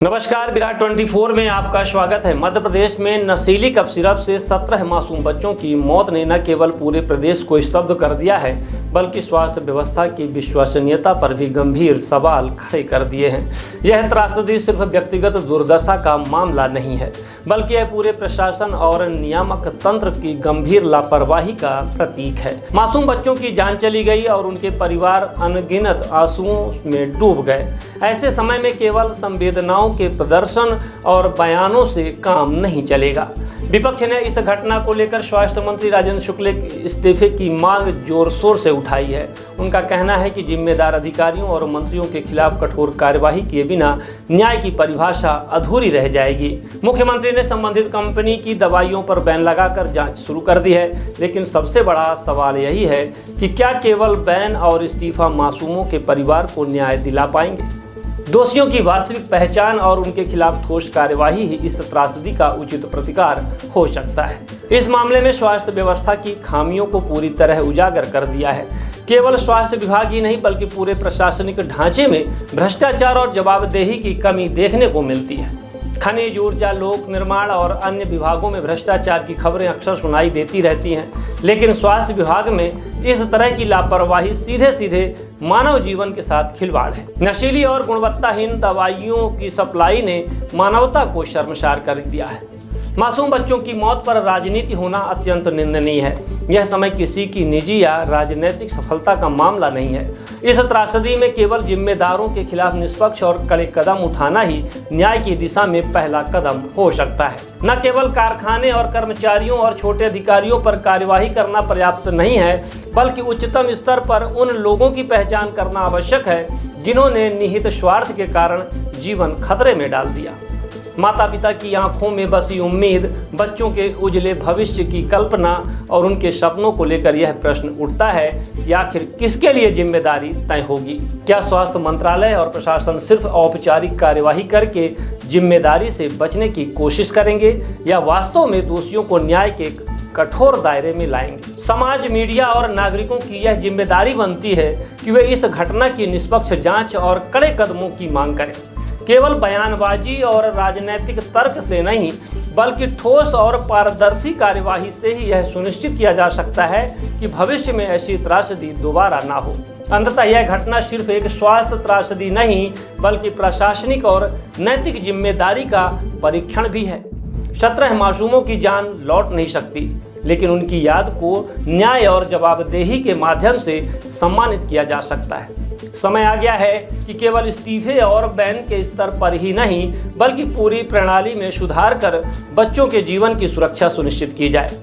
नमस्कार, विराट 24 में आपका स्वागत है। मध्य प्रदेश में नशीली कफ सिरप से 17 मासूम बच्चों की मौत ने न केवल पूरे प्रदेश को स्तब्ध कर दिया है, बल्कि स्वास्थ्य व्यवस्था की विश्वसनीयता पर भी गंभीर सवाल खड़े कर दिए हैं। यह त्रासदी सिर्फ व्यक्तिगत दुर्दशा का मामला नहीं है, बल्कि यह पूरे प्रशासन और नियामक तंत्र की गंभीर लापरवाही का प्रतीक है। मासूम बच्चों की जान चली गई और उनके परिवार अनगिनत आंसुओं में डूब गए। ऐसे समय में केवल संवेदनाओं के प्रदर्शन और बयानों से काम नहीं चलेगा। विपक्ष ने इस घटना को लेकर स्वास्थ्य मंत्री राजेंद्र शुक्ल के इस्तीफे की मांग जोर शोर से उठाई है। उनका कहना है कि जिम्मेदार अधिकारियों और मंत्रियों के खिलाफ कठोर कार्यवाही किए बिना न्याय की परिभाषा अधूरी रह जाएगी। मुख्यमंत्री ने संबंधित कंपनी की दवाइयों पर बैन लगाकर जांच शुरू कर दी है, लेकिन सबसे बड़ा सवाल यही है कि क्या केवल बैन और इस्तीफा मासूमों के परिवार को न्याय दिला पाएंगे? दोषियों की वास्तविक पहचान और उनके खिलाफ ठोस कार्यवाही ही इस त्रासदी का उचित प्रतिकार हो सकता है। इस मामले में स्वास्थ्य व्यवस्था की खामियों को पूरी तरह उजागर कर दिया है। केवल स्वास्थ्य विभाग ही नहीं, बल्कि पूरे प्रशासनिक ढांचे में भ्रष्टाचार और जवाबदेही की कमी देखने को मिलती है। खनिज, ऊर्जा, लोक निर्माण और अन्य विभागों में भ्रष्टाचार की खबरें अक्सर सुनाई देती रहती हैं, लेकिन स्वास्थ्य विभाग में इस तरह की लापरवाही सीधे सीधे मानव जीवन के साथ खिलवाड़ है। नशीली और गुणवत्ताहीन दवाइयों की सप्लाई ने मानवता को शर्मसार कर दिया है। मासूम बच्चों की मौत पर राजनीति होना अत्यंत निंदनीय है। यह समय किसी की निजी या राजनीतिक सफलता का मामला नहीं है। इस त्रासदी में केवल जिम्मेदारों के खिलाफ निष्पक्ष और कड़े कदम उठाना ही न्याय की दिशा में पहला कदम हो सकता है। न केवल कारखाने और कर्मचारियों और छोटे अधिकारियों पर कार्यवाही करना पर्याप्त नहीं है, बल्कि उच्चतम स्तर पर उन लोगों की पहचान करना आवश्यक है जिन्होंने निहित स्वार्थ के कारण जीवन खतरे में डाल दिया। माता पिता की आंखों में बसी उम्मीद, बच्चों के उजले भविष्य की कल्पना और उनके सपनों को लेकर यह प्रश्न उठता है कि आखिर किसके लिए जिम्मेदारी तय होगी? क्या स्वास्थ्य मंत्रालय और प्रशासन सिर्फ औपचारिक कार्यवाही करके जिम्मेदारी से बचने की कोशिश करेंगे, या वास्तव में दोषियों को न्याय के कठोर दायरे में लाएंगे? समाज, मीडिया और नागरिकों की यह जिम्मेदारी बनती है कि वे इस घटना की निष्पक्ष जांच और कड़े कदमों की मांग करें। केवल बयानबाजी और राजनीतिक तर्क से नहीं, बल्कि ठोस और पारदर्शी कार्यवाही से ही यह सुनिश्चित किया जा सकता है कि भविष्य में ऐसी त्रासदी दोबारा ना हो। अंततः यह घटना सिर्फ एक स्वास्थ्य त्रासदी नहीं, बल्कि प्रशासनिक और नैतिक जिम्मेदारी का परीक्षण भी है। 17 मासूमों की जान लौट नहीं सकती, लेकिन उनकी याद को न्याय और जवाबदेही के माध्यम से सम्मानित किया जा सकता है। समय आ गया है कि केवल इस्तीफे और बैन के स्तर पर ही नहीं, बल्कि पूरी प्रणाली में सुधार कर बच्चों के जीवन की सुरक्षा सुनिश्चित की जाए।